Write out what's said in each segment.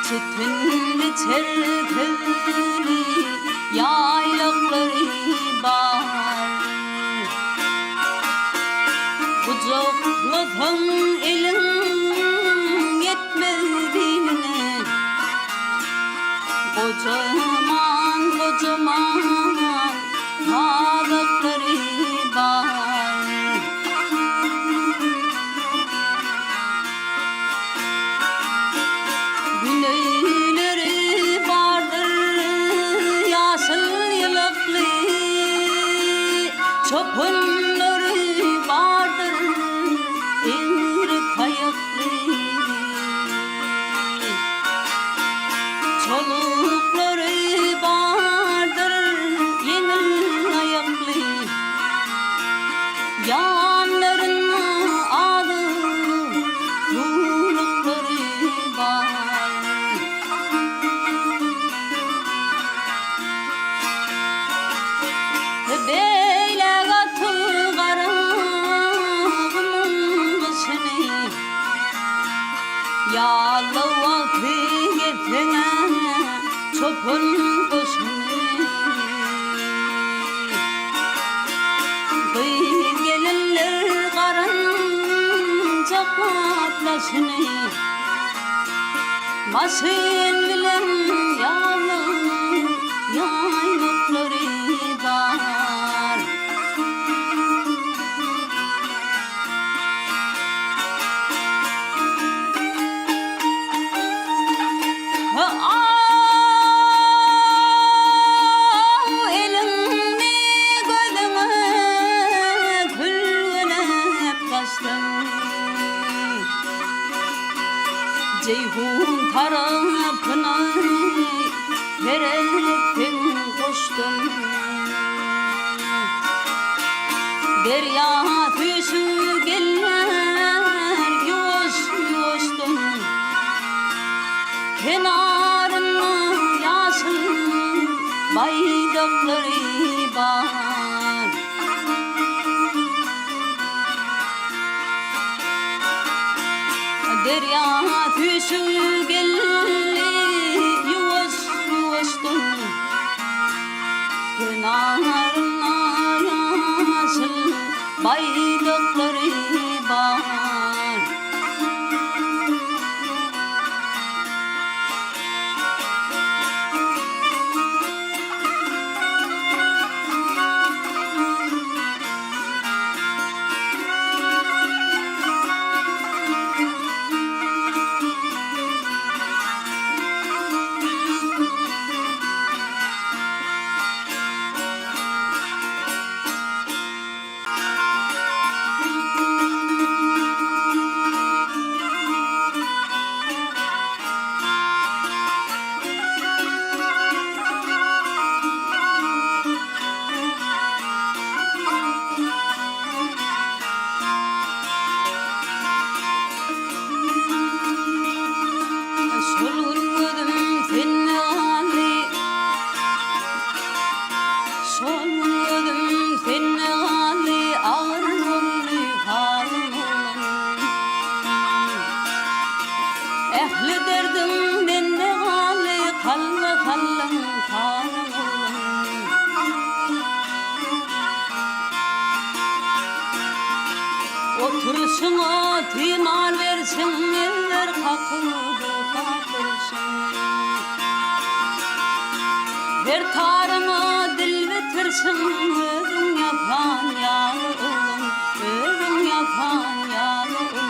Çetinli çerkevli yaylakları var. Kucakladın elin yetmediğine, kocaman kocaman dağlıkları var. Güneyleri vardır yaşıl yılıklı, çopunları vardır eğri kayıklı. Çolukları vardır yengil ayaklı, yanlarına adı yumrukları var. Beyle katı karağımın kışını, yağlı vakti getene çopun koşunu. Kıyı gelinler karınca patlaşını, maşin bilen yağlı yaylıkları var. Elini gözüme küllenip kaçtın, Ceyhun tarafına verekten koştum. Derya tüsü geller yoş yoştum, kenarına yaşıl baydakları var. Derya tüsü geller yoş yoştum, kenarına yaşıl baydakları var. Ehli derdim bende gali, kalma kalın kanım. Oturuşuna timar versin, eller kakıldı kakırsın. Her tarıma dil bitirsin, özün yapan yağlı oğlum, özün yapan yağlı oğlum.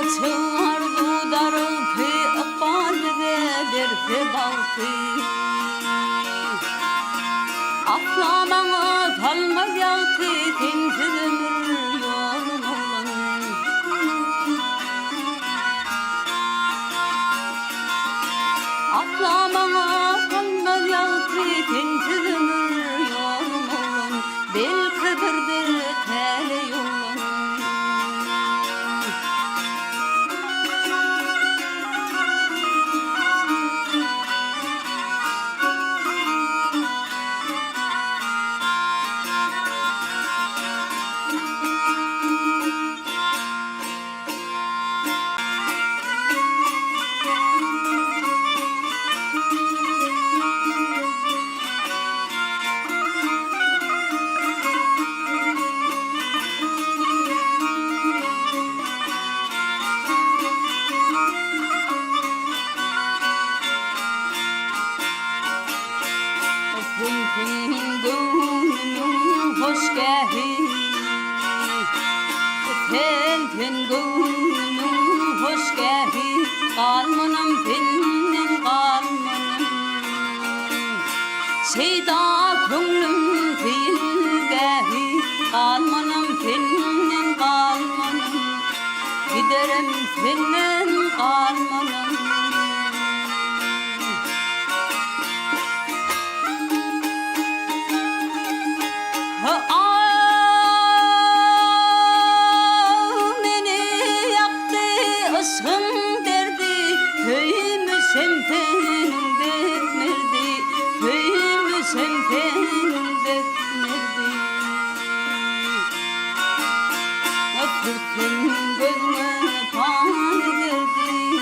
Çığlar dudarıl pe akbalde derfe baltı, atlamana kalmaz yaltı tensiz ömür yolun olan. şeyda köngülüm değilge kalmanım senden kalmanım giderim senden kalmanım meni yaktı aşkın derdi köyümü semtenin betmerdi köyümü semtenin betmerdi Türk'ün gözüme pan girdi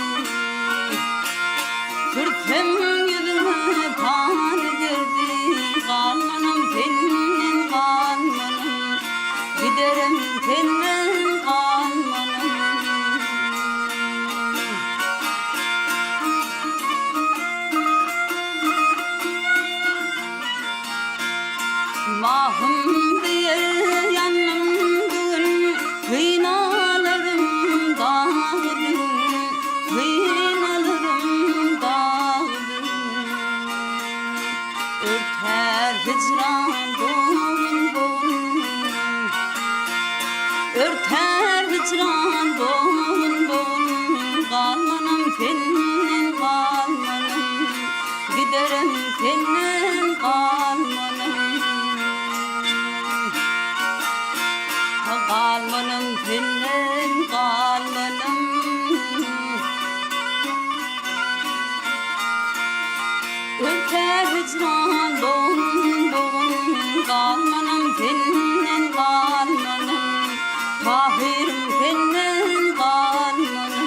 Türk'ün yüzüme pan girdi kalmanım senin kalmanım giderim senin kalmanım Mahım diye yanımdın kıynalarım dağıdın kıynalarım dağıdın örter hicran boğun boğun örter hicran boğun boğun kalmanım senin kalmanım giderim senin kalmanım kalmanım senin kalmanım öter hicran boğun boğun kalmanım senin kalmanım tahirim senin kalmanım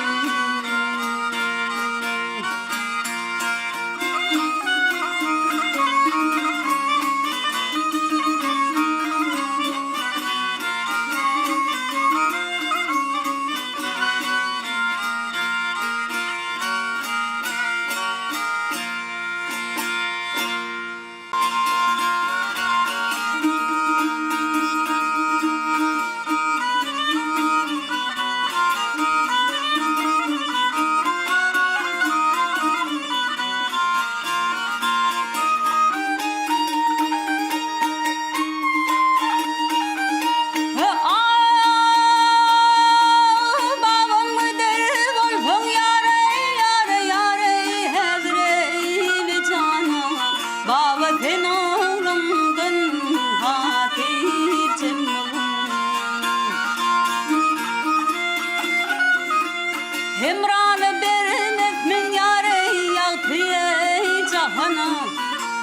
Hemranı bermek min yare yağtıye cahana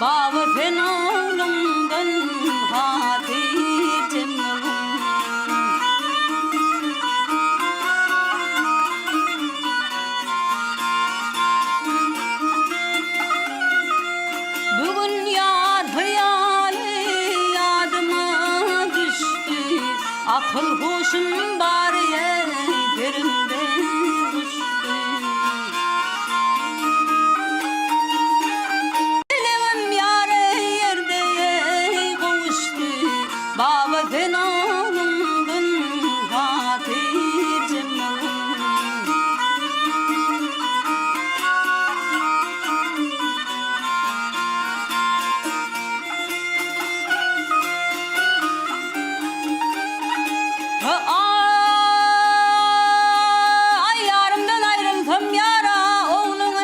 Baba fenolumdan hatir cemolum Bugün yar hayali yadıma düştü Akıl hoşum bari yerimde Baba fenolumdan hatir cemolum Ay yarımdan ayrıldım yara oğlum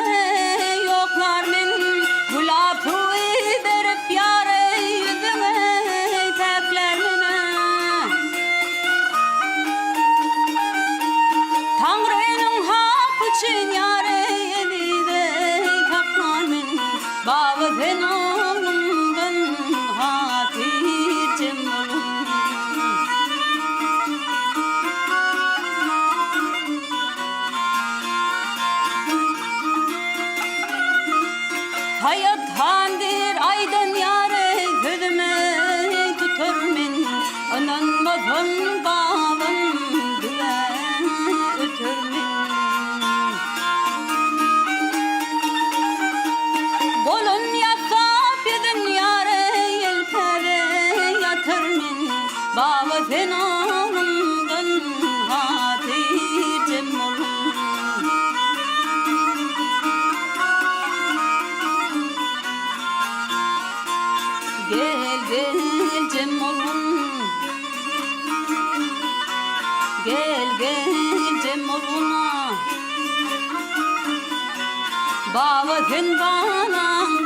yoklar men Gülapı berip yare yüzüme Tanrı'nın hakkı için yâre evide takmanın Baba fenolumdan hatir cemolum Hayat handir aydan yâre gözüme tutur men Ananmadan babam düve ötür men Bolun yasap yedin yâre yelpere yatır men Baba fenolumdan hatir cemolum Baba sen bana